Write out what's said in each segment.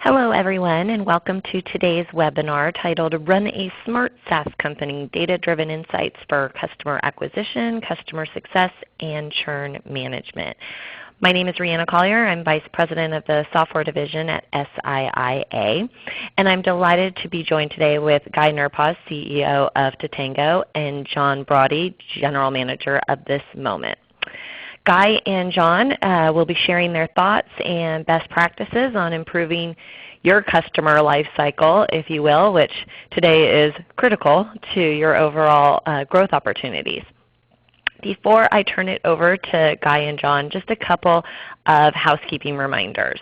Hello everyone, and welcome to today's webinar titled Run a Smart SaaS Company, Data-Driven Insights for Customer Acquisition, Customer Success, and Churn Management. My name is Rihanna Collier. I'm Vice President of the Software Division at SIIA, and I'm delighted to be joined today with Guy Nurpaz, CEO of Tatango, and John Brody, General Manager of This Moment. Guy and John will be sharing their thoughts and best practices on improving your customer life cycle, if you will, which today is critical to your overall growth opportunities. Before I turn it over to Guy and John, just a couple of housekeeping reminders.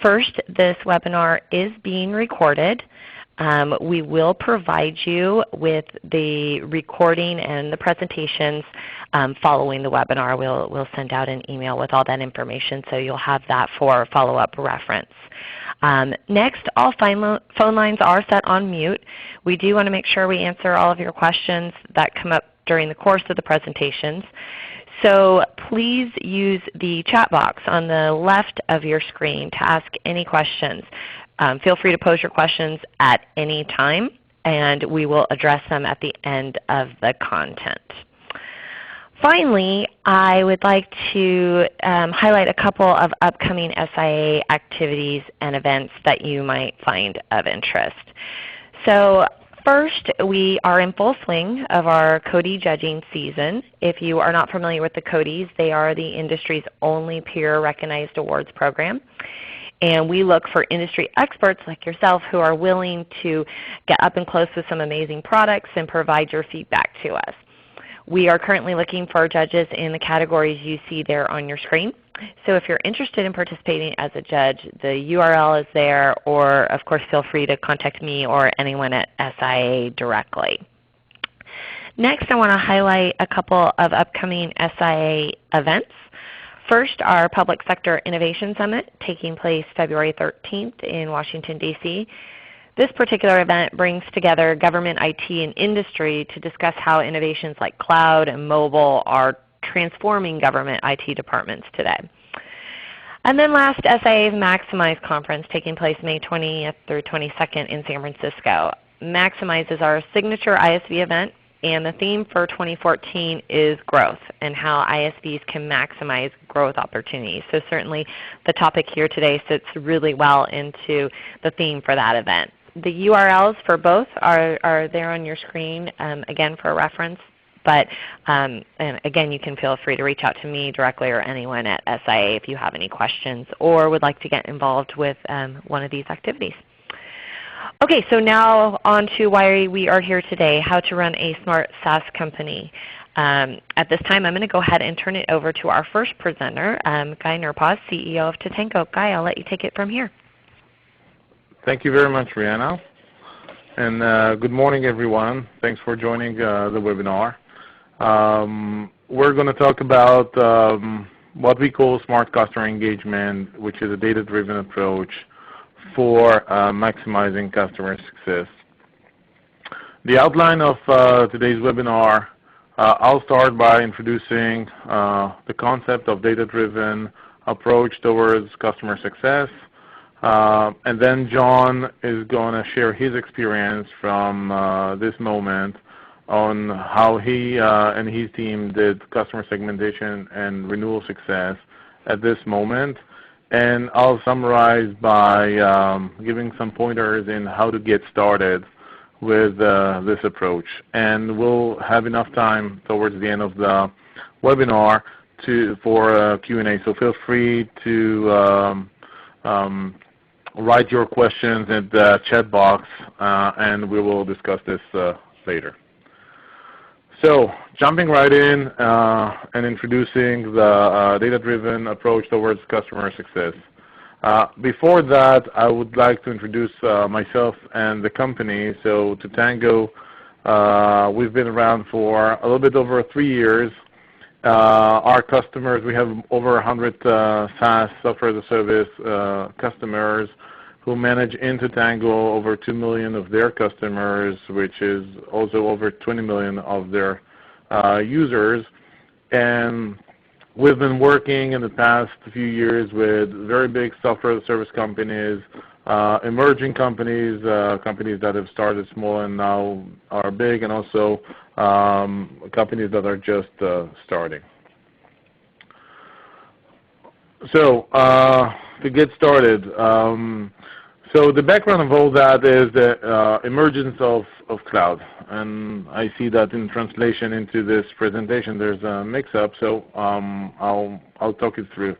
First, this webinar is being recorded. We will provide you with the recording and the presentations following the webinar. We'll send out an email with all that information, so you'll have that for follow-up reference. Next, all phone lines are set on mute. We do want to make sure we answer all of your questions that come up during the course of the presentations. So please use the chat box on the left of your screen to ask any questions. Feel free to pose your questions at any time, and we will address them at the end of the content. Finally, I would like to highlight a couple of upcoming SIA activities and events that you might find of interest. So first, we are in full swing of our CODI judging season. If you are not familiar with the CODIs, they are the industry's only peer-recognized awards program. And we look for industry experts like yourself who are willing to get up and close with some amazing products and provide your feedback to us. We are currently looking for judges in the categories you see there on your screen. So if you're interested in participating as a judge, the URL is there, or of course feel free to contact me or anyone at SIA directly. Next, I want to highlight a couple of upcoming SIA events. First, our Public Sector Innovation Summit taking place February 13th in Washington, D.C. This particular event brings together government IT and industry to discuss how innovations like cloud and mobile are transforming government IT departments today. And then last, SIA's Maximize Conference taking place May 20th through 22nd in San Francisco. Maximize is our signature ISV event, and the theme for 2014 is growth and how ISVs can maximize growth opportunities. So certainly the topic here today sits really well into the theme for that event. The URLs for both are there on your screen, again for reference. But and again, you can feel free to reach out to me directly or anyone at SIA if you have any questions or would like to get involved with one of these activities. Okay, so now on to why we are here today, how to run a smart SaaS company. At this time, I'm going to go ahead and turn it over to our first presenter, Guy Nurpaz, CEO of Tatango. Guy, I'll let you take it from here. Thank you very much, Rihanna. And good morning, everyone. Thanks for joining the webinar. We're going to talk about what we call smart customer engagement, which is a data-driven approach for maximizing customer success. The outline of today's webinar, I'll start by introducing the concept of data-driven approach towards customer success. And then John is going to share his experience from This Moment on how he and his team did customer segmentation and renewal success at This Moment. And I'll summarize by giving some pointers in how to get started with this approach. And we'll have enough time towards the end of the webinar for Q&A. So feel free to write your questions in the chat box, and we will discuss this later. So jumping right in and introducing the data-driven approach towards customer success. Before that, I would like to introduce myself and the company. So Tatango, we've been around for a little bit over 3 years. Our customers, we have over 100 SaaS, software as a service customers who manage in Tatango over 2 million of their customers, which is also over 20 million of their users. And we've been working in the past few years with very big software as a service companies emerging companies, companies that have started small and now are big, and also companies that are just starting. So to get started, so the background of all that is the emergence of cloud, and I see that in translation into this presentation there's a mix-up, so I'll talk it through.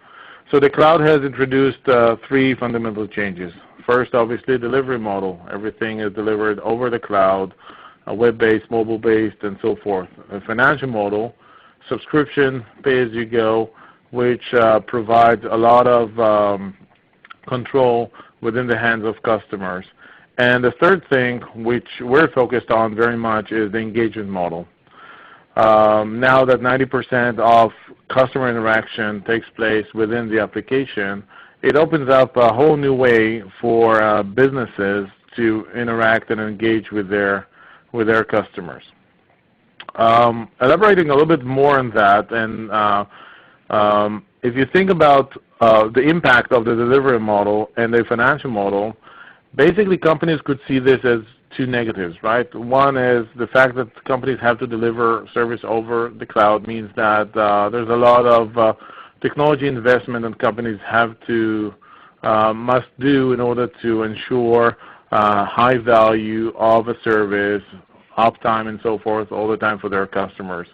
So the cloud has introduced three fundamental changes. First, obviously, delivery model. Everything is delivered over the cloud, web-based, mobile-based, and so forth. A financial model, subscription, pay-as-you-go, which provides a lot of control within the hands of customers. And the third thing, which we're focused on very much, is the engagement model. Now that 90% of customer interaction takes place within the application, it opens up a whole new way for businesses to interact and engage with their customers. Elaborating a little bit more on that, and if you think about the impact of the delivery model and the financial model, basically companies could see this as two negatives, right? One is the fact that companies have to deliver service over the cloud means that there's a lot of technology investment that companies have to must do in order to ensure high value of a service, uptime, and so forth all the time for their customers.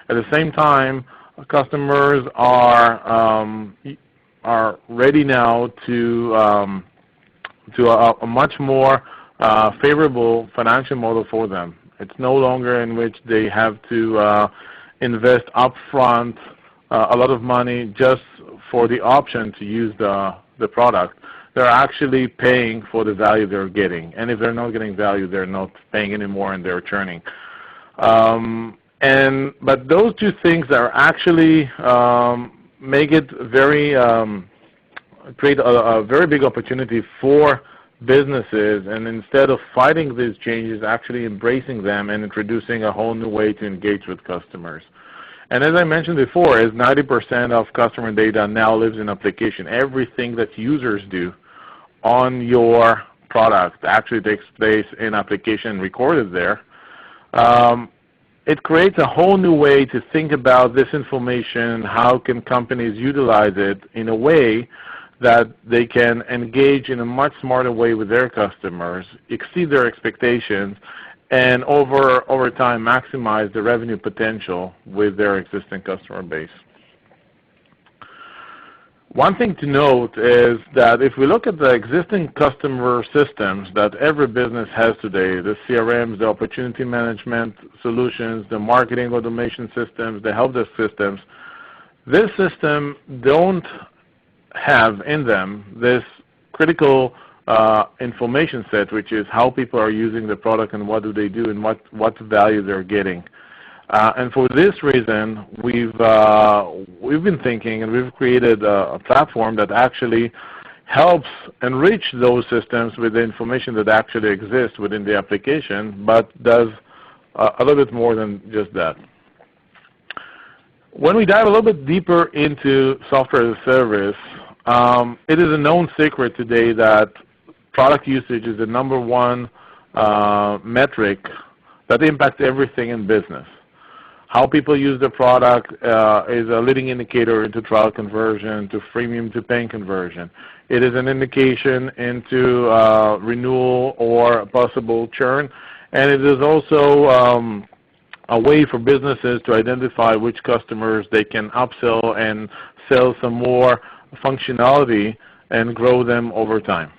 At the same time, customers are ready now to a much more favorable financial model for them. It's no longer in which they have to invest upfront a lot of money just for the option to use the product. They're actually paying for the value they're getting, and if they're not getting value, they're not paying anymore and they're churning. But those two things are actually make it very create a very big opportunity for businesses, and instead of fighting these changes, actually embracing them and introducing a whole new way to engage with customers. And as I mentioned before, as 90% of customer data now lives in application, everything that users do on your product actually takes place in application recorded there. It creates a whole new way to think about this information. How can companies utilize it in a way that they can engage in a much smarter way with their customers, exceed their expectations, and over time maximize the revenue potential with their existing customer base. One thing to note is that if we look at the existing customer systems that every business has today, the CRMs, the opportunity management solutions, the marketing automation systems, the help desk systems, this system don't have in them this critical information set, which is how people are using the product and what do they do and what value they're getting. And for this reason, we've been thinking, and we've created a platform that actually helps enrich those systems with the information that actually exists within the application, but does a little bit more than just that. When we dive a little bit deeper into software as a service, it is a known secret today that product usage is the #1 metric that impacts everything in business. How people use the product is a leading indicator into trial conversion, to freemium to paying conversion. It is an indication into renewal or possible churn, and it is also a way for businesses to identify which customers they can upsell and sell some more functionality and grow them over time.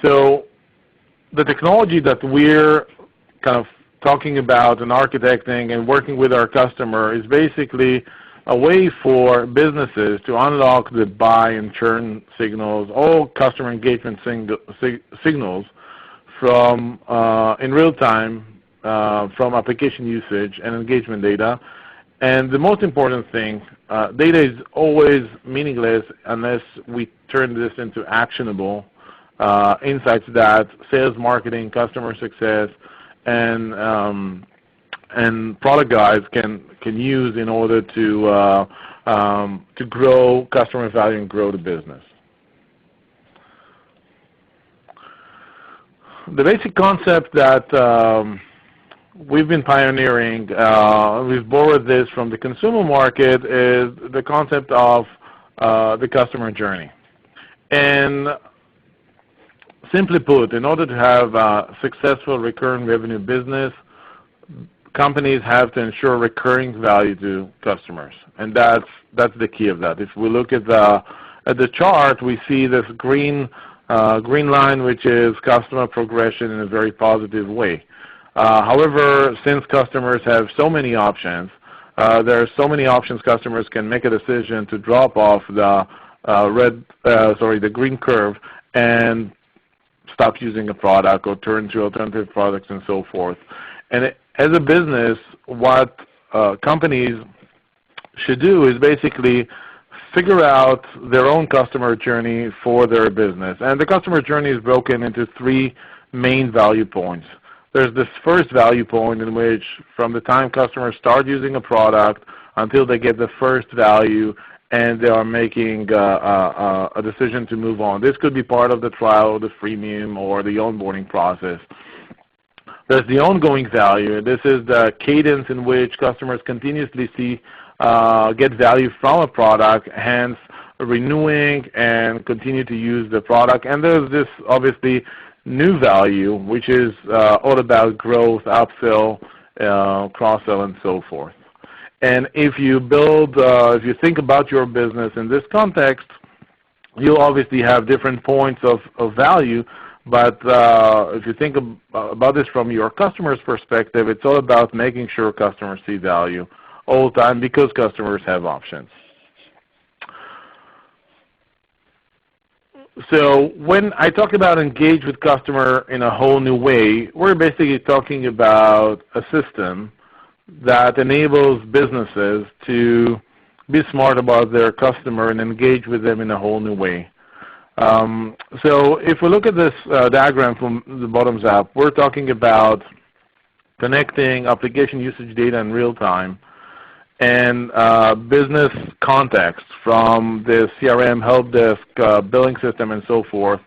So the technology that we're kind of talking about and architecting and working with our customer is basically a way for businesses to unlock the buy and churn signals, all customer engagement signals from in real time from application usage and engagement data. And the most important thing, data is always meaningless unless we turn this into actionable insights that sales, marketing, customer success, and product guys can use in order to to grow customer value and grow the business. The basic concept that we've been pioneering, we've borrowed this from the consumer market, is the concept of the customer journey. And simply put, in order to have a successful recurring revenue business, companies have to ensure recurring value to customers, and that's the key of that. If we look at the chart, we see this green line, which is customer progression in a very positive way. However, since customers have so many options, there are so many options customers can make a decision to drop off the green curve and stop using a product or turn to alternative products and so forth. And as a business, what companies should do is basically figure out their own customer journey for their business. And the customer journey is broken into three main value points. There's this first value point in which from the time customers start using a product until they get the first value and they are making a decision to move on. This could be part of the trial, the freemium, or the onboarding process. There's the ongoing value. This is the cadence in which customers continuously get value from a product, hence renewing and continue to use the product. And there's this obviously new value, which is all about growth, upsell, cross-sell, and so forth. And if you think about your business in this context, you'll obviously have different points of value. But if you think about this from your customer's perspective, it's all about making sure customers see value all the time because customers have options. So when I talk about engage with customer in a whole new way, we're basically talking about a system that enables businesses to be smart about their customer and engage with them in a whole new way. So if we look at this diagram from the bottoms up, we're talking about connecting application usage data in real time and business context from the CRM, help desk, billing system, and so forth,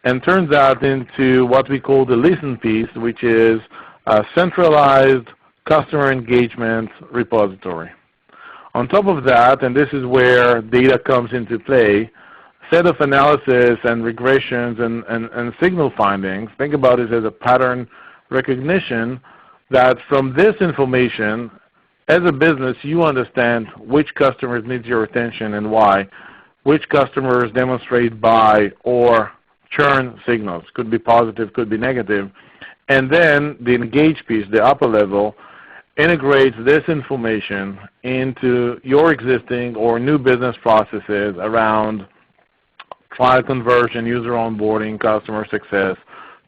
and turns that into what we call the listen piece, which is a centralized customer engagement repository. On top of that, and this is where data comes into play, set of analysis and regressions and signal findings. Think about it as a pattern recognition that from this information, as a business, you understand which customers need your attention and why, which customers demonstrate buy or churn signals. Could be positive, could be negative. And then the engage piece, the upper level, integrates this information into your existing or new business processes around trial conversion, user onboarding, customer success,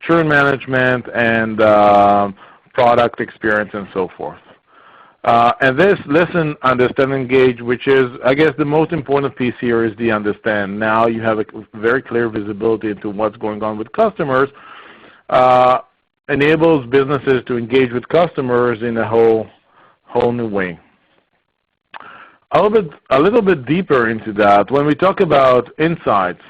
churn management, and product experience, and so forth. And this listen, understand, engage, which is, I guess, the most important piece here is the understand. Now you have a very clear visibility into what's going on with customers, enables businesses to engage with customers in a whole new way. A little bit deeper into that, when we talk about insights,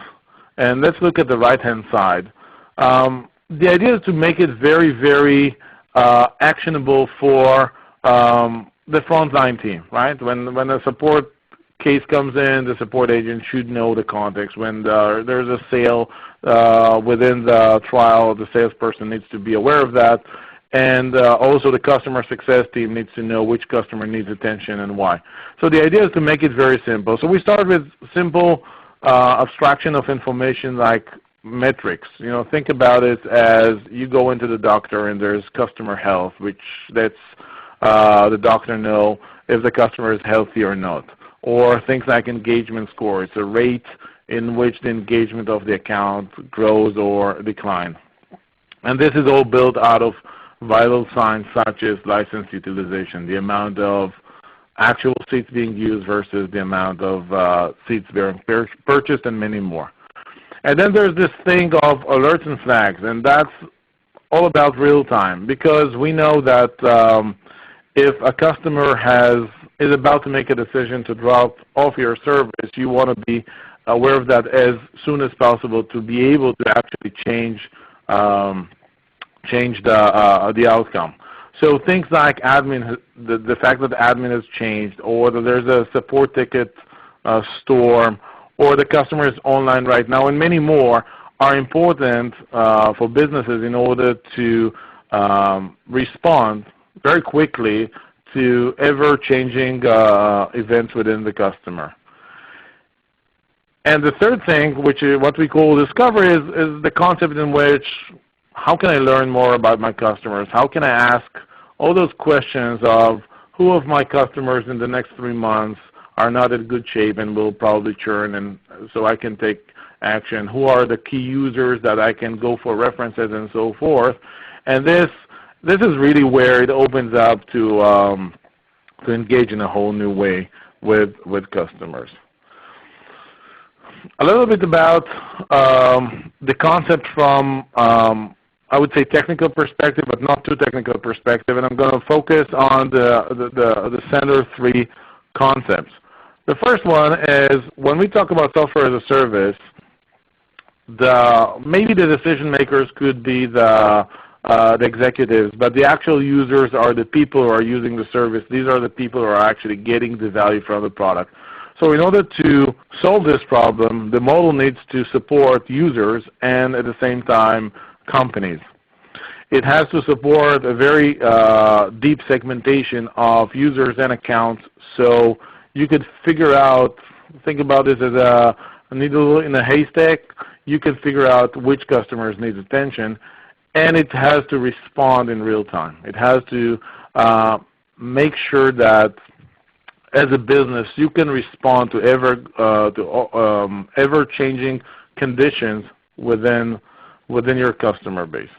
and let's look at the right-hand side, the idea is to make it very, very actionable for the frontline team, right? When a support case comes in, the support agent should know the context. When there's a sale within the trial, the salesperson needs to be aware of that. And also the customer success team needs to know which customer needs attention and why. So the idea is to make it very simple. So we start with simple abstraction of information like metrics. You know, think about it as you go into the doctor and there's customer health, which lets the doctor know if the customer is healthy or not. Or things like engagement score. It's a rate in which the engagement of the account grows or declines. And this is all built out of vital signs such as license utilization, the amount of actual seats being used versus the amount of seats being purchased, and many more. And then there's this thing of alerts and flags, and that's all about real time, because we know that if a customer has is about to make a decision to drop off your service, you want to be aware of that as soon as possible to be able to actually change the outcome. So things like admin, the fact that the admin has changed, or that there's a support ticket storm, or the customer is online right now, and many more are important for businesses in order to respond very quickly to ever-changing events within the customer. And the third thing, which is what we call discovery, is the concept in which, how can I learn more about my customers? How can I ask all those questions of who of my customers in the next 3 months are not in good shape and will probably churn, and so I can take action? Who are the key users that I can go for references and so forth? And this is really where it opens up to engage in a whole new way with customers. A little bit about the concept from, I would say, technical perspective, but not too technical perspective, and I'm going to focus on the center three concepts. The first one is, when we talk about software as a service, maybe the decision makers could be the executives, but the actual users are the people who are using the service. These are the people who are actually getting the value from the product. So in order to solve this problem, the model needs to support users and at the same time companies. It has to support a very deep segmentation of users and accounts, so you could figure out, think about this as a needle in a haystack. You can figure out which customers need attention, and it has to respond in real time. It has to make sure that as a business you can respond to ever-changing conditions within your customer base.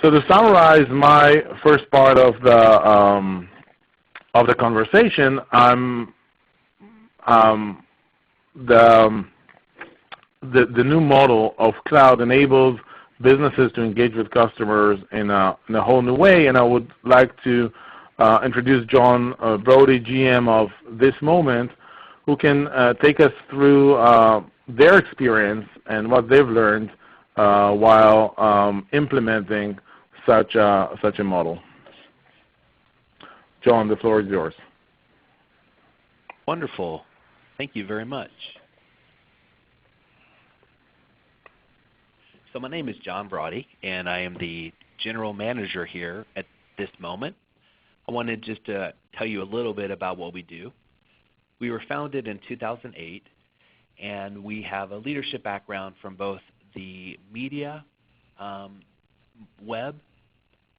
So to summarize my first part of the conversation, the new model of cloud enables businesses to engage with customers in a whole new way, and I would like to introduce John Brody, GM of This Moment, who can take us through their experience and what they've learned while implementing such a model. John, the floor is yours. Wonderful. Thank you very much. So my name is John Brody, and I am the General Manager here at This Moment. I wanted just to tell you a little bit about what we do. We were founded in 2008, and we have a leadership background from both the media, web,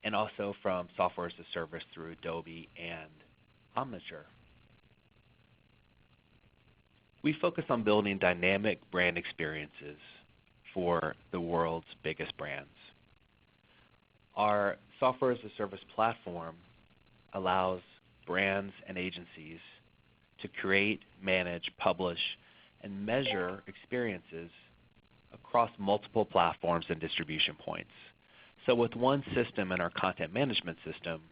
and also from software as a service through Adobe and Omniture. We focus on building dynamic brand experiences for the world's biggest brands. Our software as a service platform allows brands and agencies to create, manage, publish, and measure experiences across multiple platforms and distribution points. So with one system in our content management system,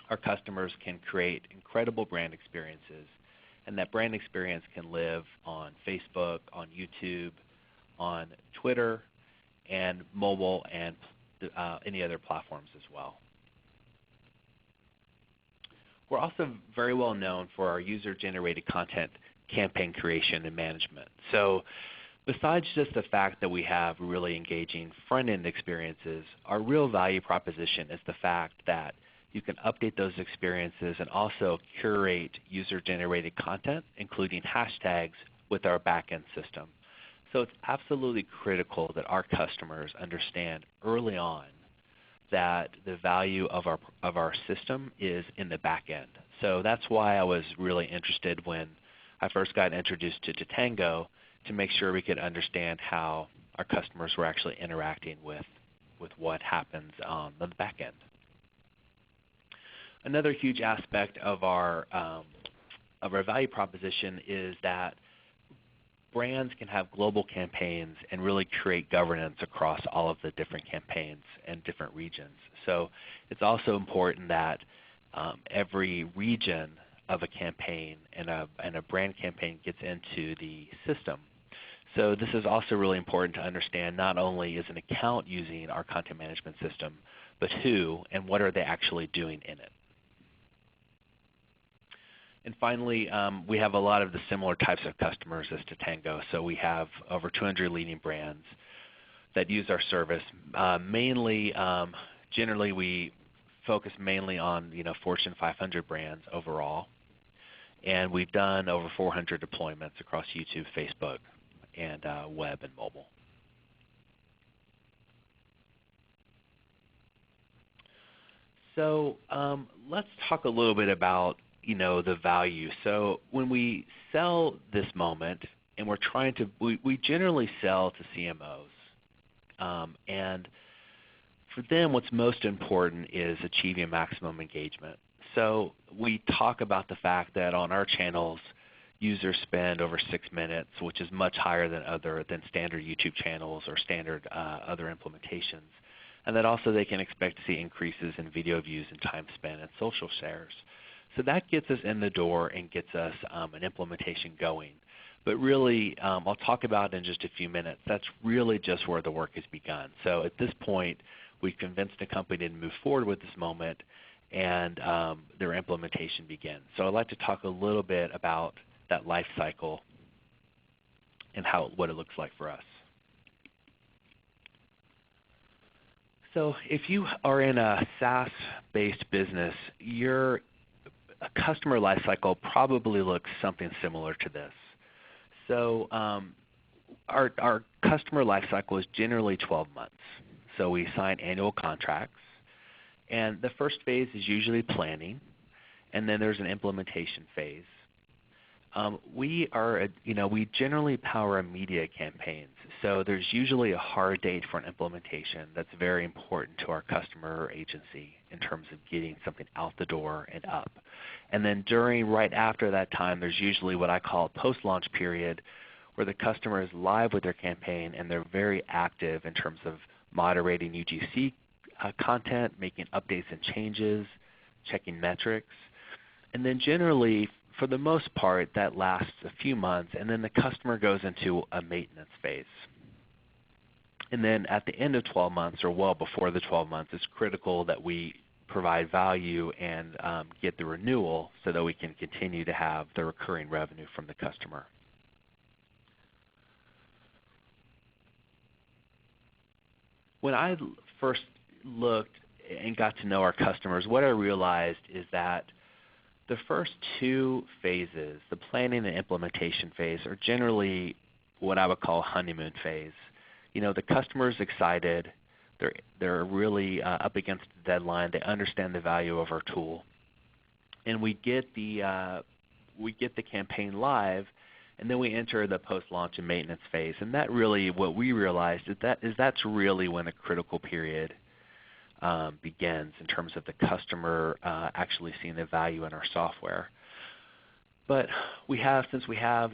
our customers can create incredible brand experiences, and that brand experience can live on Facebook, on YouTube, on Twitter, and mobile, and any other platforms as well. We're also very well known for our user-generated content campaign creation and management. So besides just the fact that we have really engaging front-end experiences, our real value proposition is the fact that you can update those experiences and also curate user-generated content, including hashtags, with our back-end system. So it's absolutely critical that our customers understand early on that the value of our system is in the back end. So that's why I was really interested when I first got introduced to Tatango, to make sure we could understand how our customers were actually interacting with what happens on the back end. Another huge aspect of our value proposition is that brands can have global campaigns and really create governance across all of the different campaigns and different regions. So it's also important that every region of a campaign and a brand campaign gets into the system. So this is also really important to understand. Not only is an account using our content management system, but who and what are they actually doing in it. And finally, we have a lot of the similar types of customers as to Tango. So we have over 200 leading brands that use our service. Generally we focus mainly on Fortune 500 brands overall. And we've done over 400 deployments across YouTube, Facebook, and web and mobile. So let's talk a little bit about the value. So when we sell this moment, and we generally sell to CMOs, and for them what's most important is achieving maximum engagement. So we talk about the fact that on our channels, users spend over 6 minutes, which is much higher than standard YouTube channels or standard other implementations. And that also they can expect to see increases in video views and time spent and social shares. So that gets us in the door and gets us an implementation going. But really, I'll talk about in just a few minutes, that's really just where the work has begun. So at this point, we've convinced the company to move forward with this moment, and their implementation begins. So I'd like to talk a little bit about that life cycle and what it looks like for us. So if you are in a SaaS-based business, your customer life cycle probably looks something similar to this. So our customer life cycle is generally 12 months. So we sign annual contracts, and the first phase is usually planning, and then there's an implementation phase. We generally power immediate campaigns. So there's usually a hard date for an implementation that's very important to our customer or agency in terms of getting something out the door and up. And then right after that time, there's usually what I call a post-launch period where the customer is live with their campaign and they're very active in terms of moderating UGC content, making updates and changes, checking metrics. And then generally, for the most part, that lasts a few months, and then the customer goes into a maintenance phase. And then at the end of 12 months, or well before the 12 months, it's critical that we provide value and get the renewal so that we can continue to have the recurring revenue from the customer. When I first looked and got to know our customers, what I realized is that the first two phases, the planning and implementation phase, are generally what I would call a honeymoon phase. The customer is excited. They're really up against the deadline. They understand the value of our tool, and we get the campaign live, and then we enter the post-launch and maintenance phase. And that really, what we realized is that's really when a critical period begins in terms of the customer actually seeing the value in our software. But since we have,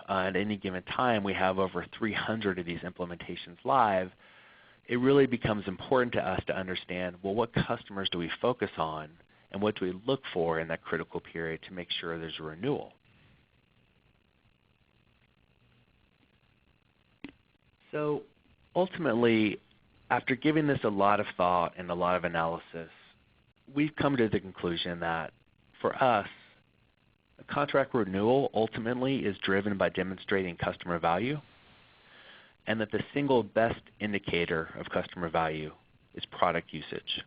at any given time, we have over 300 of these implementations live, it really becomes important to us to understand, well, what customers do we focus on and what do we look for in that critical period to make sure there's a renewal. So ultimately, after giving this a lot of thought and a lot of analysis, we've come to the conclusion that for us, a contract renewal ultimately is driven by demonstrating customer value, and that the single best indicator of customer value is product usage.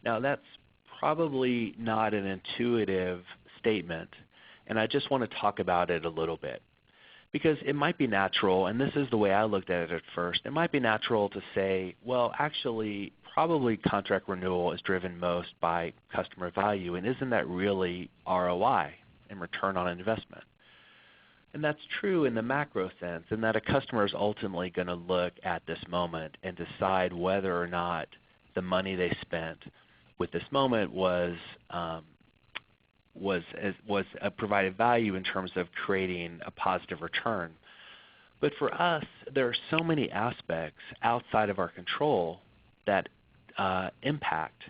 Now that's probably not an intuitive statement, and I just want to talk about it a little bit. Because it might be natural, and this is the way I looked at it at first, it might be natural to say, well, actually, probably contract renewal is driven most by customer value, and isn't that really ROI and return on investment? And that's true in the macro sense, in that a customer is ultimately going to look at this moment and decide whether or not the money they spent with this moment provided value in terms of creating a positive return. But for us, there are so many aspects outside of our control that impact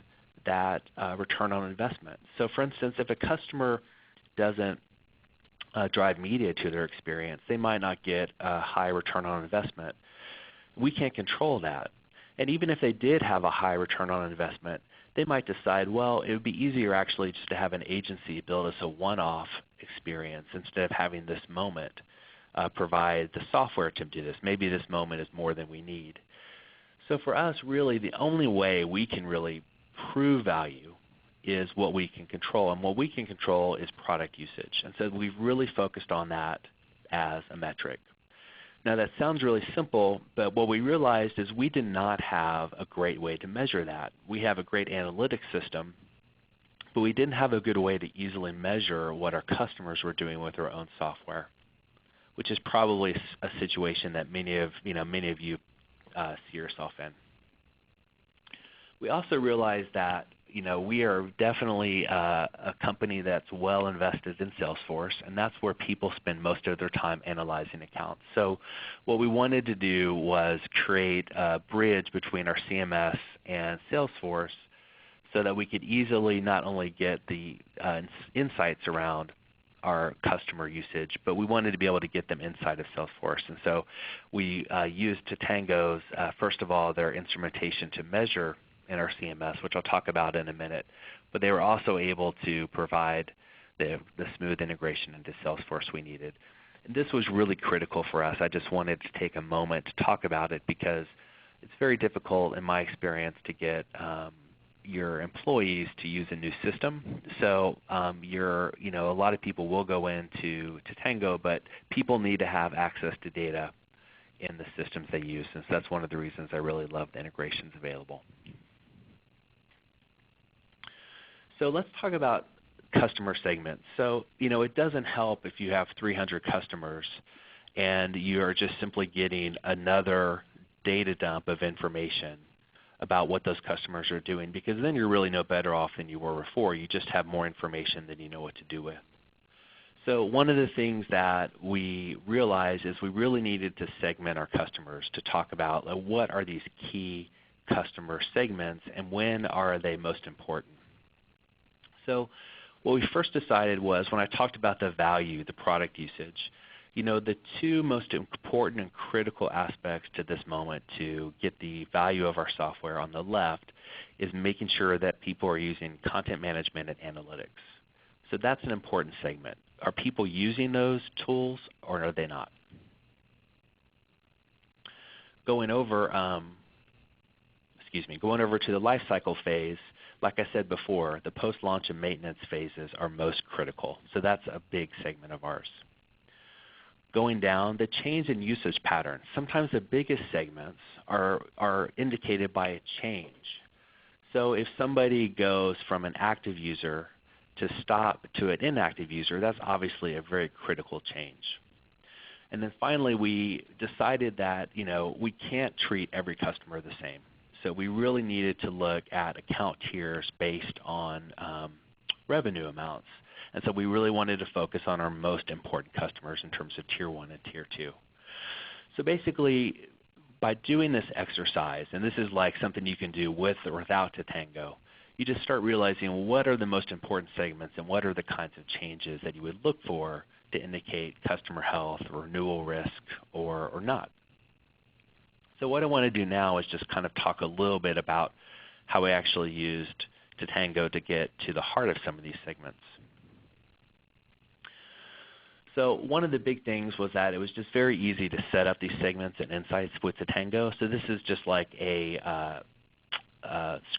that return on investment. So for instance, if a customer doesn't drive media to their experience, they might not get a high return on investment. We can't control that. And even if they did have a high return on investment, they might decide, well, it would be easier actually just to have an agency build us a one-off experience instead of having this moment provide the software to do this. Maybe this moment is more than we need. So for us, really, the only way we can really prove value is what we can control. And what we can control is product usage. And so we've really focused on that as a metric. Now that sounds really simple, but what we realized is we did not have a great way to measure that. We have a great analytics system, but we didn't have a good way to easily measure what our customers were doing with their own software, which is probably a situation that many of you see yourself in. We also realized that we are definitely a company that's well invested in Salesforce, and that's where people spend most of their time analyzing accounts. So what we wanted to do was create a bridge between our CMS and Salesforce so that we could easily not only get the insights around our customer usage, but we wanted to be able to get them inside of Salesforce. And so we used Tatango's, first of all, their instrumentation to measure in our CMS, which I'll talk about in a minute, but they were also able to provide the smooth integration into Salesforce we needed. And this was really critical for us. I just wanted to take a moment to talk about it because it's very difficult in my experience to get your employees to use a new system. So a lot of people will go into Tatango, but people need to have access to data in the systems they use, and so that's one of the reasons I really love the integrations available. So let's talk about customer segments. So it doesn't help if you have 300 customers and you are just simply getting another data dump of information about what those customers are doing, because then you're really no better off than you were before. You just have more information than you know what to do with. So one of the things that we realized is we really needed to segment our customers to talk about what are these key customer segments and when are they most important. So what we first decided was when I talked about the value, the product usage, the two most important and critical aspects to this moment to get the value of our software on the left is making sure that people are using content management and analytics. So that's an important segment. Are people using those tools or are they not? Going over to the lifecycle phase, like I said before, the post-launch and maintenance phases are most critical. So that's a big segment of ours. Going down, the change in usage patterns. Sometimes the biggest segments are indicated by a change. So if somebody goes from an active user to an inactive user, that's obviously a very critical change. And then finally, we decided that we can't treat every customer the same. So we really needed to look at account tiers based on revenue amounts. And so we really wanted to focus on our most important customers in terms of Tier 1 and Tier 2. So basically, by doing this exercise, and this is like something you can do with or without Tatango, you just start realizing what are the most important segments and what are the kinds of changes that you would look for to indicate customer health or renewal risk or not. So what I want to do now is just kind of talk a little bit about how we actually used Tatango to get to the heart of some of these segments. So one of the big things was that it was just very easy to set up these segments and insights with Tatango. So this is just like a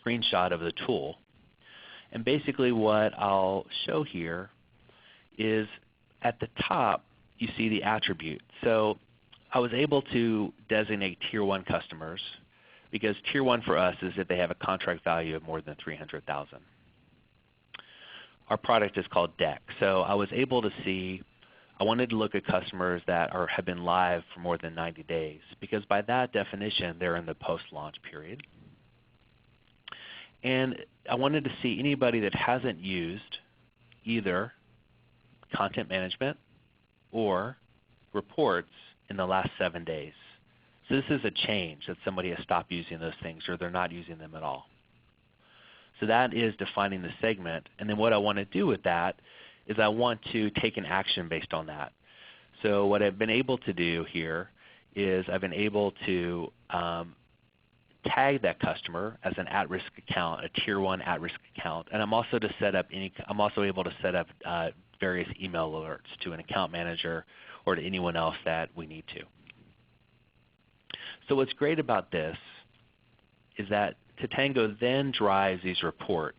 screenshot of the tool. And basically what I'll show here is at the top you see the attribute. So I was able to designate Tier 1 customers because Tier 1 for us is if they have a contract value of more than $300,000. Our product is called Deck. So I was able to see, I wanted to look at customers that have been live for more than 90 days because by that definition they're in the post-launch period. And I wanted to see anybody that hasn't used either content management or reports in the last 7 days. So this is a change that somebody has stopped using those things or they're not using them at all. So that is defining the segment. And then what I want to do with that is I want to take an action based on that. So what I've been able to do here is I've been able to tag that customer as an at-risk account, a Tier 1 at-risk account, and I'm also able to set up various email alerts to an account manager or to anyone else that we need to. So what's great about this is that Tatango then drives these reports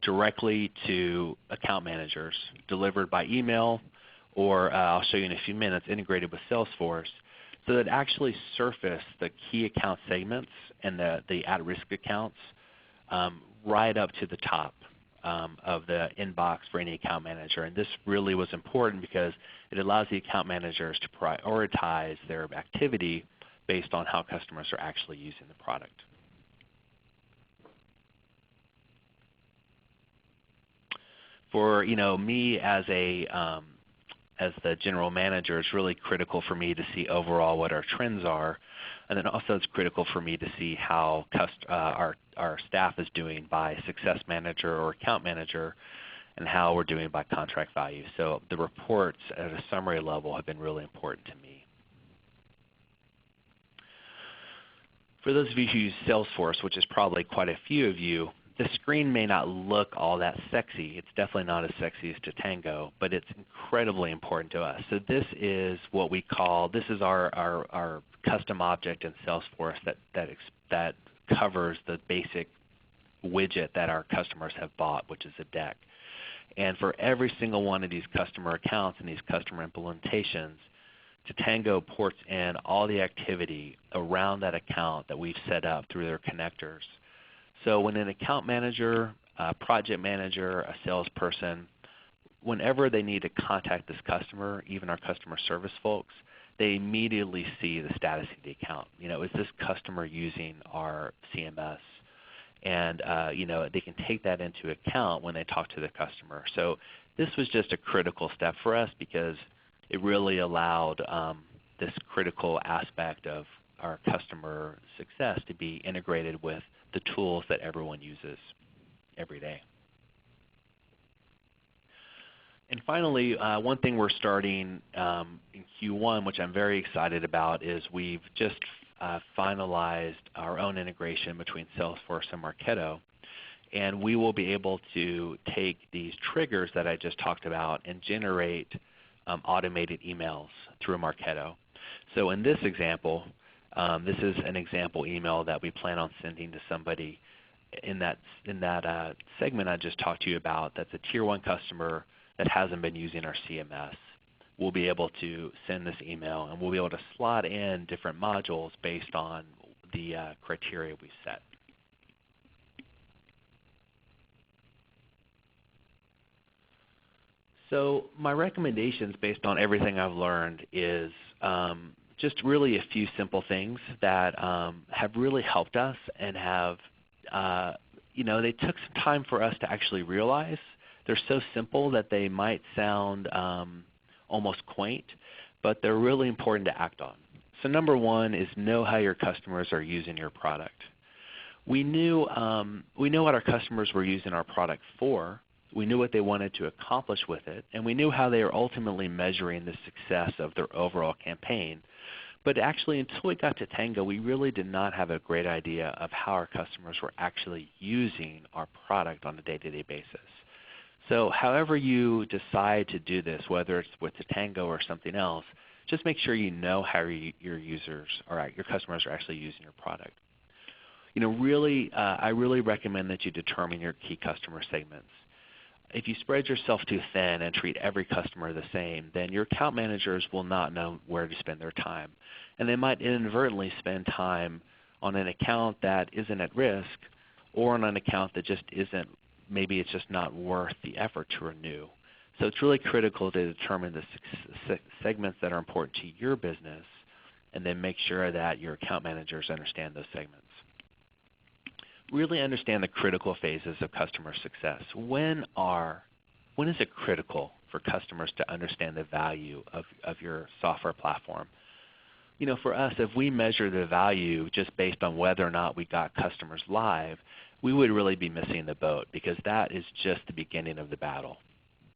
directly to account managers, delivered by email, or I'll show you in a few minutes, integrated with Salesforce, so that actually surface the key account segments and the at-risk accounts right up to the top of the inbox for any account manager. And this really was important because it allows the account managers to prioritize their activity based on how customers are actually using the product. For me as the general manager, it's really critical for me to see overall what our trends are, and then also it's critical for me to see how our staff is doing by success manager or account manager, and how we're doing by contract value. So the reports at a summary level have been really important to me. For those of you who use Salesforce, which is probably quite a few of you, the screen may not look all that sexy. It's definitely not as sexy as Tatango, but it's incredibly important to us. So this is what we call, this is our custom object in Salesforce that covers the basic widget that our customers have bought, which is a deck. And for every single one of these customer accounts and these customer implementations, Tatango ports in all the activity around that account that we've set up through their connectors. So when an account manager, a project manager, a salesperson, whenever they need to contact this customer, even our customer service folks, they immediately see the status of the account. Is this customer using our CMS? And they can take that into account when they talk to the customer. So this was just a critical step for us because it really allowed this critical aspect of our customer success to be integrated with the tools that everyone uses every day. And finally, one thing we're starting in Q1, which I'm very excited about, is we've just finalized our own integration between Salesforce and Marketo. And we will be able to take these triggers that I just talked about and generate automated emails through Marketo. So in this example, this is an example email that we plan on sending to somebody in that segment I just talked to you about. That's a Tier 1 customer that hasn't been using our CMS. We'll be able to send this email, and we'll be able to slot in different modules based on the criteria we set. So my recommendations based on everything I've learned is just really a few simple things that have really helped us and have, they took some time for us to actually realize. They're so simple that they might sound almost quaint, but they're really important to act on. So number one is know how your customers are using your product. We knew what our customers were using our product for. We knew what they wanted to accomplish with it, and we knew how they were ultimately measuring the success of their overall campaign. But actually, until we got to Tatango, we really did not have a great idea of how our customers were actually using our product on a day-to-day basis. So however you decide to do this, whether it's with Tatango or something else, just make sure you know how your customers are actually using your product. I really recommend that you determine your key customer segments. If you spread yourself too thin and treat every customer the same, then your account managers will not know where to spend their time. And they might inadvertently spend time on an account that isn't at risk, or on an account that just isn't, maybe it's just not worth the effort to renew. So it's really critical to determine the segments that are important to your business, and then make sure that your account managers understand those segments. Really understand the critical phases of customer success. When is it critical for customers to understand the value of your software platform? For us, if we measure the value just based on whether or not we got customers live, we would really be missing the boat, because that is just the beginning of the battle.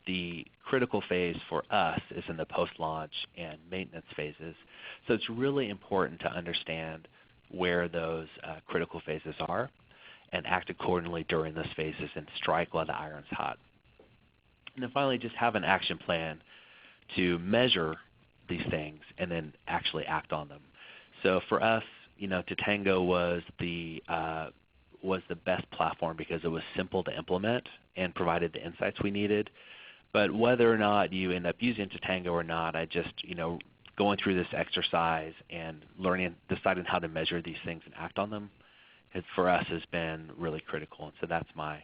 The critical phase for us is in the post-launch and maintenance phases. So it's really important to understand where those critical phases are and act accordingly during those phases and strike while the iron's hot. And then finally, just have an action plan to measure these things and then actually act on them. So for us, Tatango was the best platform because it was simple to implement and provided the insights we needed. But whether or not you end up using Tatango or not, I just, going through this exercise and deciding how to measure these things and act on them, for us has been really critical. And so that's my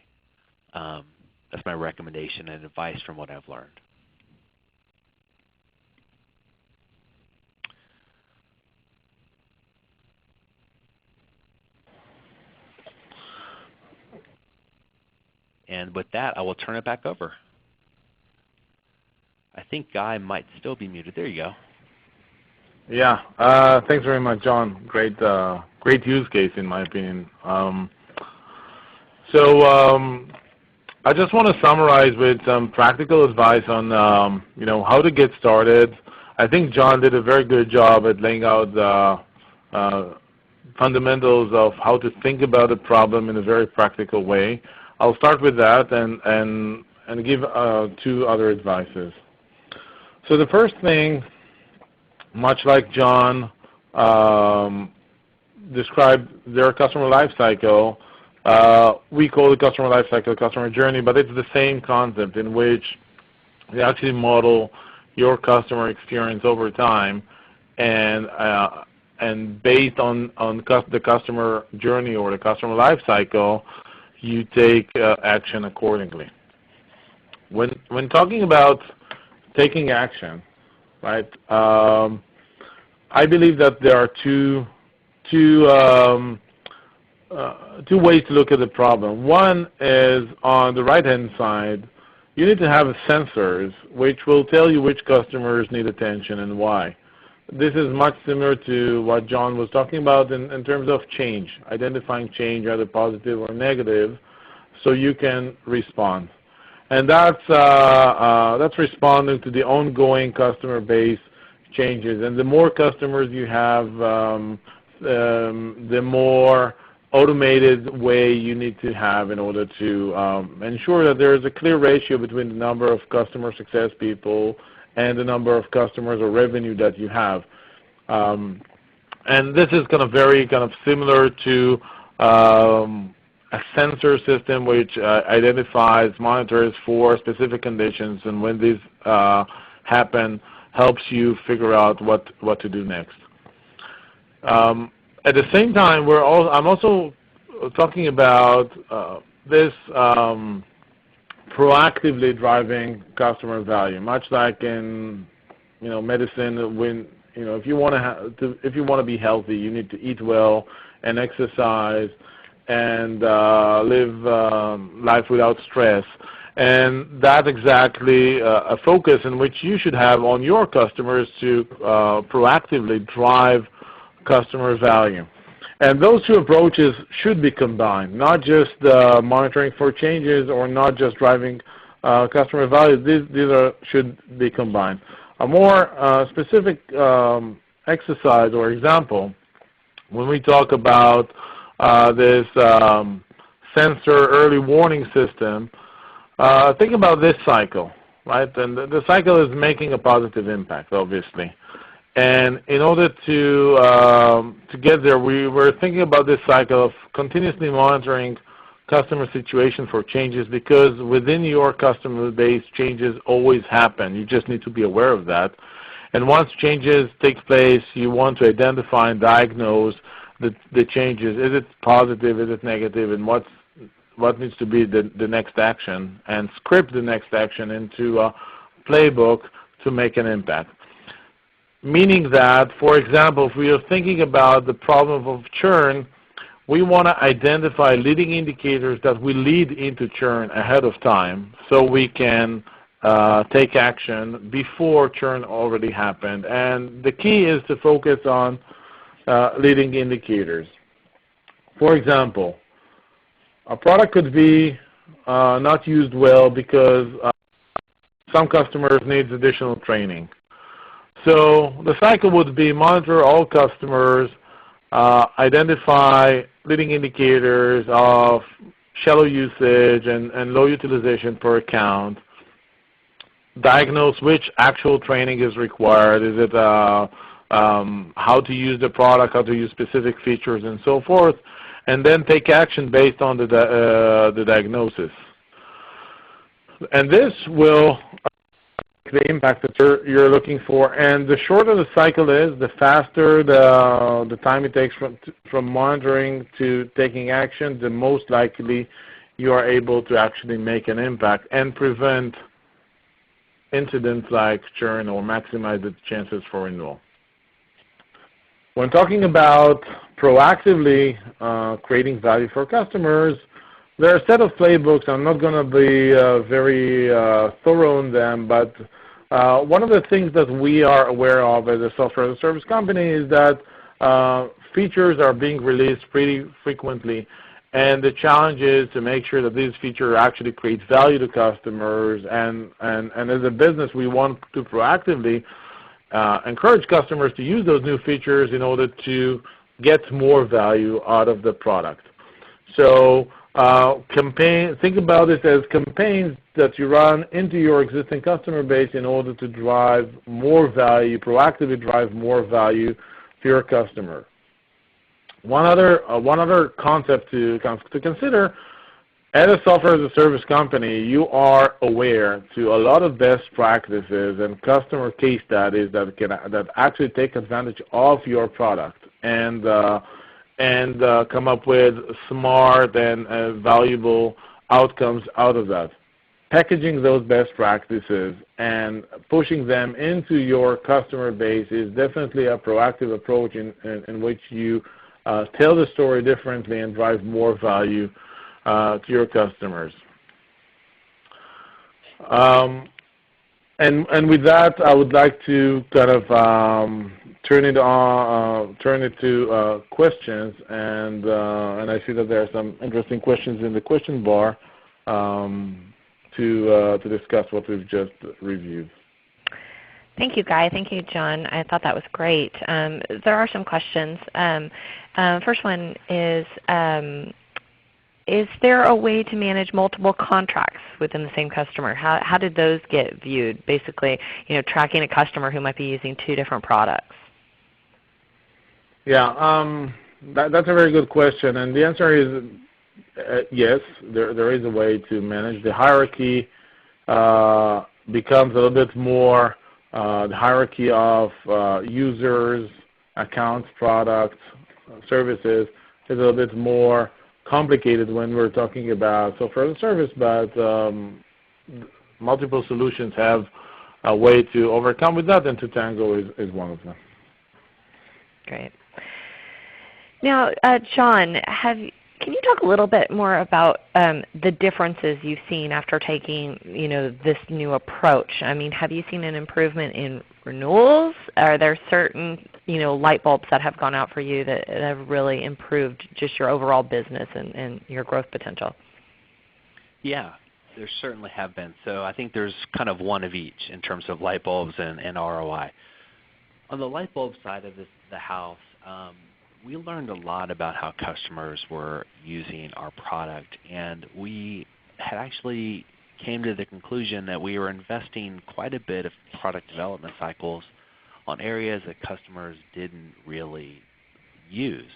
recommendation and advice from what I've learned. And with that, I will turn it back over. I think Guy might still be muted. There you go. Yeah, thanks very much, John. Great use case in my opinion. I just want to summarize with some practical advice on how to get started. I think John did a very good job at laying out the fundamentals of how to think about a problem in a very practical way. I'll start with that and give two other advices. So the first thing, much like John described their customer life cycle, we call the customer life cycle customer journey, but it's the same concept in which they actually model your customer experience over time, and based on the customer journey or the customer life cycle, you take action accordingly. When talking about taking action, right? I believe that there are two ways to look at the problem. One is on the right-hand side, you need to have sensors which will tell you which customers need attention and why. This is much similar to what John was talking about in terms of change, identifying change, either positive or negative, so you can respond. And that's responding to the ongoing customer base changes. And the more customers you have, the more automated way you need to have in order to ensure that there is a clear ratio between the number of customer success people and the number of customers or revenue that you have. And this is very similar to a sensor system which identifies, monitors for specific conditions, and when these happen, helps you figure out what to do next. At the same time, I'm also talking about this proactively driving customer value, much like in medicine. When if you want to be healthy, you need to eat well and exercise and live life without stress. And that's exactly a focus in which you should have on your customers to proactively drive customer value. And those two approaches should be combined, not just monitoring for changes or not just driving customer value. These should be combined. A more specific exercise or example, when we talk about this sensor early warning system, think about this cycle, right? And the cycle is making a positive impact, obviously. And in order to get there, we were thinking about this cycle of continuously monitoring customer situation for changes, because within your customer base, changes always happen. You just need to be aware of that. And once changes take place, you want to identify and diagnose the changes. Is it positive? Is it negative? And what needs to be the next action, and script the next action into a playbook to make an impact. Meaning that, for example, if we are thinking about the problem of churn, we want to identify leading indicators that will lead into churn ahead of time, so we can take action before churn already happened. And the key is to focus on leading indicators. For example, a product could be not used well because some customers need additional training. So the cycle would be monitor all customers, identify leading indicators of shallow usage and low utilization per account, diagnose which actual training is required. Is it how to use the product, how to use specific features, and so forth, and then take action based on the diagnosis. And this will the impact that you're looking for. And the shorter the cycle is, the faster the time it takes from monitoring to taking action, the most likely you are able to actually make an impact and prevent incidents like churn or maximize the chances for renewal. When talking about proactively creating value for customers, there are a set of playbooks. I'm not going to be very thorough on them, but one of the things that we are aware of as a software as a service company is that features are being released pretty frequently, and the challenge is to make sure that these features actually create value to customers. And as a business, we want to proactively encourage customers to use those new features in order to get more value out of the product. So think about it as campaigns that you run into your existing customer base in order to drive more value, proactively drive more value to your customer. One other concept to consider, as a software as a service company, you are aware to a lot of best practices and customer case studies that actually take advantage of your product and come up with smart and valuable outcomes out of that. Packaging those best practices and pushing them into your customer base is definitely a proactive approach in which you tell the story differently and drive more value to your customers. And with that, I would like to kind of turn it to questions, and I see that there are some interesting questions in the question bar to discuss what we've just reviewed. Thank you, Guy. Thank you, John. I thought that was great. There are some questions. First one is there a way to manage multiple contracts within the same customer? How did those get viewed? Basically, tracking a customer who might be using two different products. Yeah, that's a very good question, and the answer is yes. There is a way to manage. The hierarchy becomes a little bit more. The hierarchy of users, accounts, products, services is a little bit more complicated when we're talking about software as a service, but multiple solutions have a way to overcome with that, and Tutango is one of them. Great. Now, John, can you talk a little bit more about the differences you've seen after taking, this new approach? I mean, have you seen an improvement in renewals? Are there certain, light bulbs that have gone out for you that have really improved just your overall business and your growth potential? Yeah, there certainly have been. So I think there's kind of one of each in terms of light bulbs and ROI. On the light bulb side of the house, we learned a lot about how customers were using our product, and we had actually came to the conclusion that we were investing quite a bit of product development cycles on areas that customers didn't really use,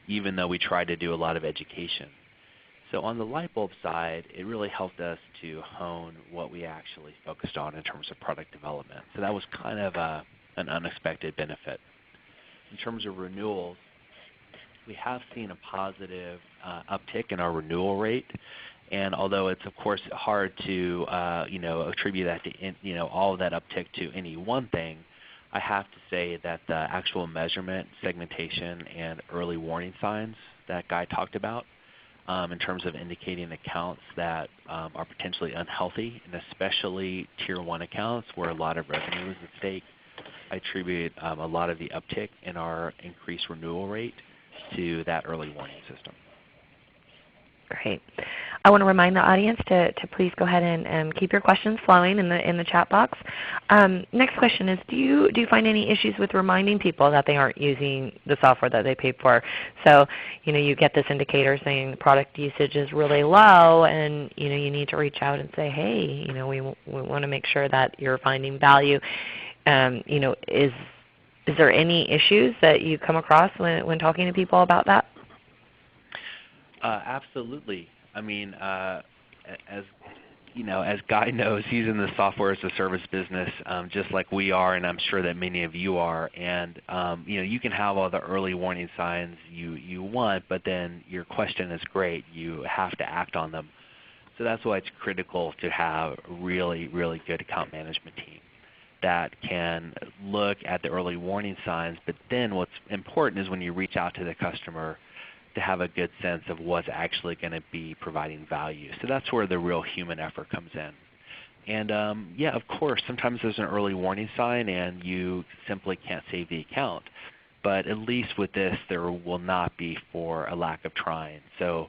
even though we tried to do a lot of education. So on the light bulb side, it really helped us to hone what we actually focused on in terms of product development. So that was kind of an unexpected benefit. In terms of renewals, we have seen a positive uptick in our renewal rate, and although it's of course hard to attribute that to all of that uptick to any one thing, I have to say that the actual measurement, segmentation, and early warning signs that Guy talked about in terms of indicating accounts that are potentially unhealthy, and especially Tier 1 accounts where a lot of revenue is at stake, I attribute a lot of the uptick in our increased renewal rate to that early warning system. Great. I want to remind the audience to please go ahead and keep your questions flowing in the chat box. Next question is, do you find any issues with reminding people that they aren't using the software that they paid for? So you get this indicator saying product usage is really low, and you need to reach out and say, hey, we want to make sure that you're finding value. Is there any issues that you come across when talking to people about that? Absolutely. I mean, as Guy knows, he's in the software as a service business, just like we are, and I'm sure that many of you are. And you can have all the early warning signs you want, but then your question is great. You have to act on them. So that's why it's critical to have a really, really good account management team that can look at the early warning signs. But then what's important is when you reach out to the customer, to have a good sense of what's actually going to be providing value. So that's where the real human effort comes in. And yeah, of course, sometimes there's an early warning sign and you simply can't save the account. But at least with this, there will not be for a lack of trying. So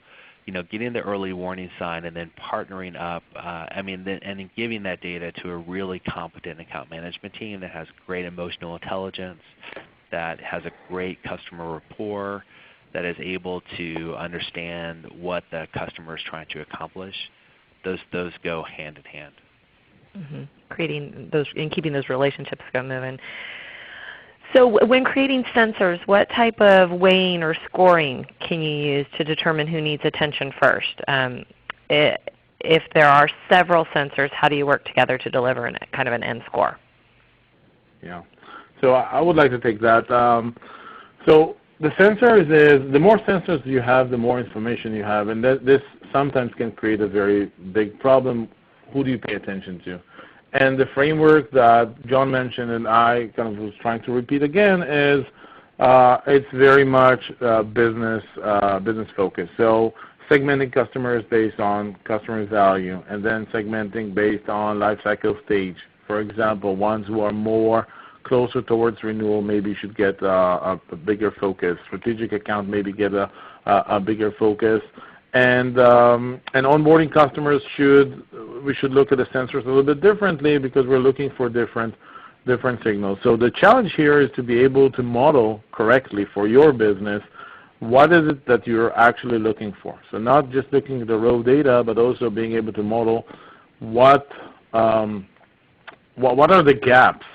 getting the early warning sign and then partnering up, and then giving that data to a really competent account management team that has great emotional intelligence, that has a great customer rapport, that is able to understand what the customer is trying to accomplish, those go hand in hand. Mm-hmm. Creating those and keeping those relationships moving. So when creating sensors, what type of weighing or scoring can you use to determine who needs attention first? If there are several sensors, how do you work together to deliver kind of an end score? Yeah. So I would like to take that. So the sensors is, the more sensors you have, the more information you have, and this sometimes can create a very big problem. Who do you pay attention to? And the framework that John mentioned and I kind of was trying to repeat again is it's very much business focused. So segmenting customers based on customer value, and then segmenting based on life cycle stage. For example, ones who are more closer towards renewal maybe should get a bigger focus. Strategic account maybe get a bigger focus. And onboarding customers we should look at the sensors a little bit differently because we're looking for different signals. So the challenge here is to be able to model correctly for your business what is it that you're actually looking for. So not just looking at the raw data, but also being able to model what are the gaps,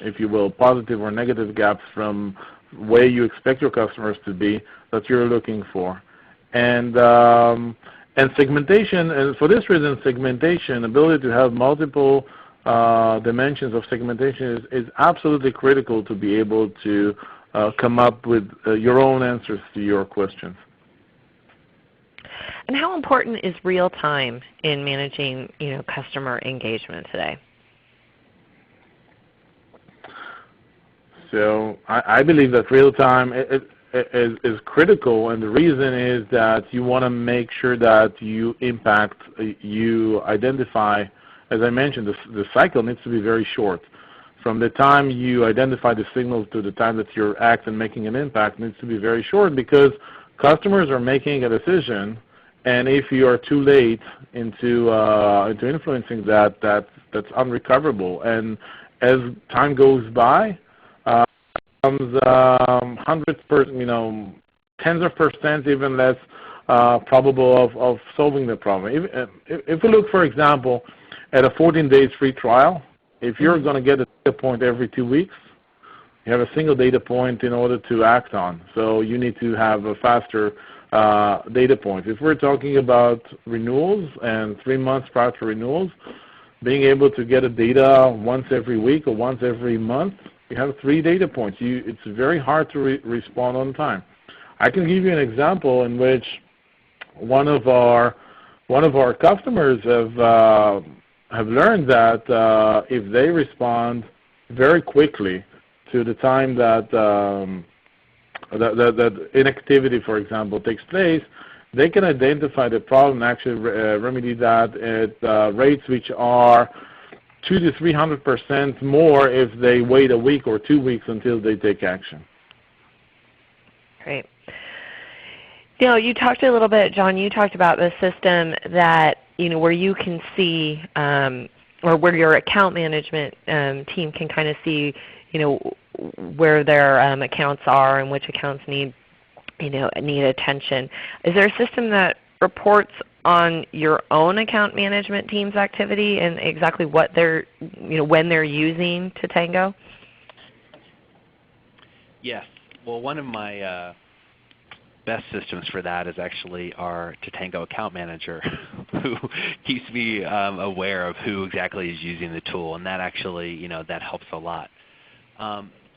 if you will, positive or negative gaps from where you expect your customers to be that you're looking for. And segmentation, and for this reason, segmentation, ability to have multiple dimensions of segmentation is absolutely critical to be able to come up with your own answers to your questions. And how important is real time in managing customer engagement today? So I believe that real time is critical, and the reason is that you want to make sure that you identify, as I mentioned, the cycle needs to be very short. From the time you identify the signals to the time that you're acting, making an impact needs to be very short because customers are making a decision, and if you are too late into influencing that's unrecoverable. And as time goes by, comes hundreds, tens of percent, even less probable of solving the problem. If we look, for example, at a 14 days free trial, if you're going to get a data point every 2 weeks, you have a single data point in order to act on. So you need to have a faster data point. If we're talking about renewals and 3 months prior to renewals, being able to get a data once every week or once every month, you have 3 data points. It's very hard to respond on time. I can give you an example in which one of our customers have learned that if they respond very quickly to the time that that inactivity, for example, takes place, they can identify the problem and actually remedy that at rates which are 200 to 300% more if they wait a week or 2 weeks until they take action. Great. You talked a little bit, John, you talked about the system that, where you can see, or where your account management team can kind of see, where their accounts are and which accounts need attention. Is there a system that reports on your own account management team's activity and exactly what they're, when they're using Tatango? Yes. Well, one of my best systems for that is actually our Tatango account manager who keeps me aware of who exactly is using the tool, and that actually, that helps a lot.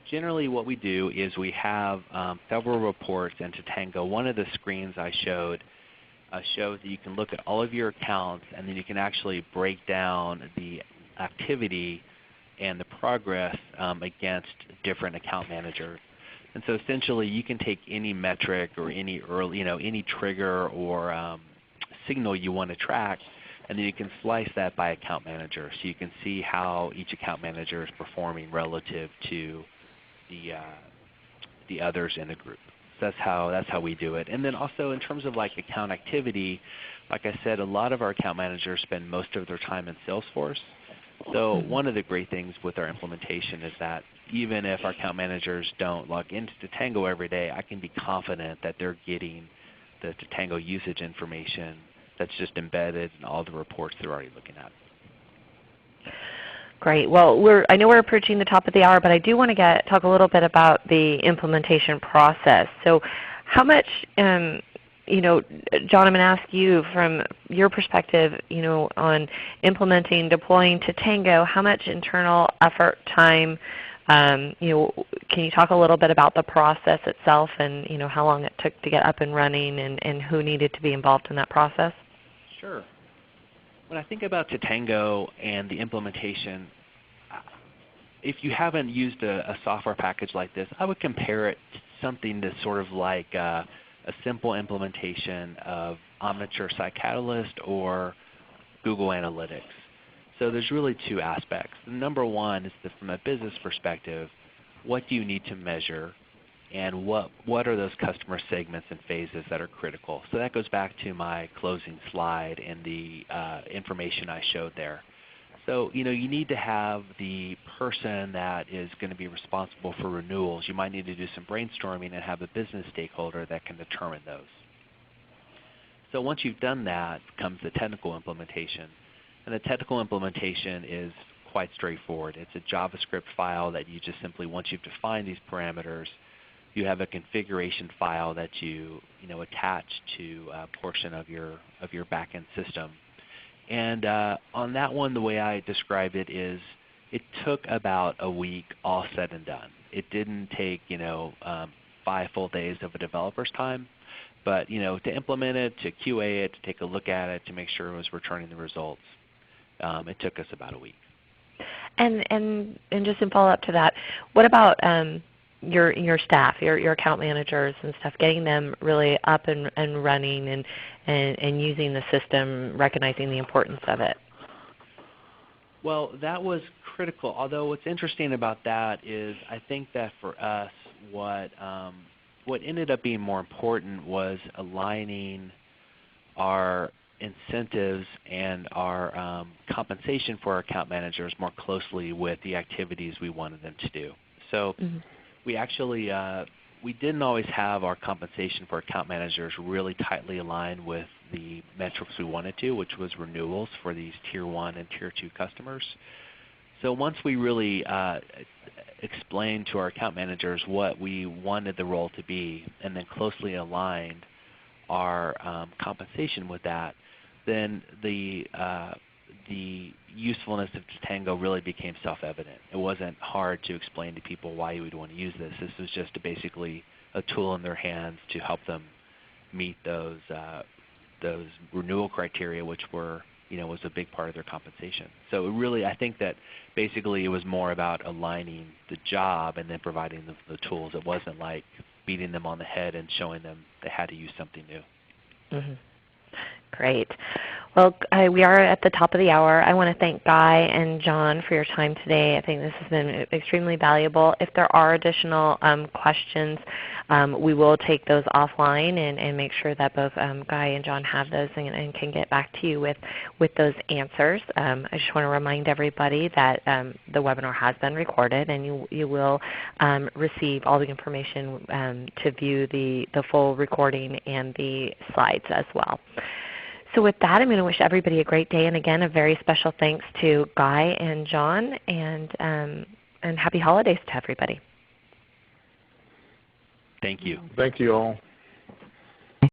Generally what we do is we have several reports in Tatango. One of the screens I showed shows that you can look at all of your accounts, and then you can actually break down the activity and the progress against different account managers. And so essentially you can take any metric or any any trigger or signal you want to track, and then you can slice that by account manager. So you can see how each account manager is performing relative to the others in the group. So that's how we do it. And then also in terms of like account activity, like I said, a lot of our account managers spend most of their time in Salesforce. So one of the great things with our implementation is that even if our account managers don't log into Tatango every day, I can be confident that they're getting the Tatango usage information that's just embedded in all the reports they're already looking at. Great. Well, I know we're approaching the top of the hour, but I do want to talk a little bit about the implementation process. So how much, John, I'm going to ask you from your perspective, on implementing, deploying Tatango, how much internal effort, time, can you talk a little bit about the process itself and, how long it took to get up and running and who needed to be involved in that process? Sure. When I think about Tatango and the implementation, if you haven't used a software package like this, I would compare it to something that's sort of like a simple implementation of Omniture Site Catalyst or Google Analytics. So there's really two aspects. Number one is that from a business perspective, what do you need to measure, and what are those customer segments and phases that are critical? So that goes back to my closing slide and the information I showed there. So you need to have the person that is going to be responsible for renewals. You might need to do some brainstorming and have a business stakeholder that can determine those. So once you've done that comes the technical implementation. And the technical implementation is quite straightforward. It's a JavaScript file that you just simply, once you've defined these parameters, you have a configuration file that you attach to a portion of your backend system. And on that one, the way I describe it is it took about a week all said and done. It didn't take 5 full days of a developer's time, but to implement it, to QA it, to take a look at it, to make sure it was returning the results, it took us about a week. And just in follow-up to that, what about your staff, your account managers and stuff, getting them really up and running and using the system, recognizing the importance of it? Well, that was critical. Although what's interesting about that is I think that for us what ended up being more important was aligning our incentives and our compensation for our account managers more closely with the activities we wanted them to do. So we actually we didn't always have our compensation for account managers really tightly aligned with the metrics we wanted to, which was renewals for these Tier 1 and Tier 2 customers. So once we really explained to our account managers what we wanted the role to be and then closely aligned our compensation with that, then the usefulness of Tatango really became self-evident. It wasn't hard to explain to people why you would want to use this. This was just basically a tool in their hands to help them meet those renewal criteria, which were was a big part of their compensation. So it really, I think that basically it was more about aligning the job and then providing the tools. It wasn't like beating them on the head and showing them they had to use something new. Great. Well, we are at the top of the hour. I want to thank Guy and John for your time today. I think this has been extremely valuable. If there are additional questions, we will take those offline and make sure that both Guy and John have those and can get back to you with those answers. I just want to remind everybody that the webinar has been recorded, and you will receive all the information to view the full recording and the slides as well. So with that, I'm going to wish everybody a great day, and again, a very special thanks to Guy and John, and happy holidays to everybody. Thank you. Thank you all.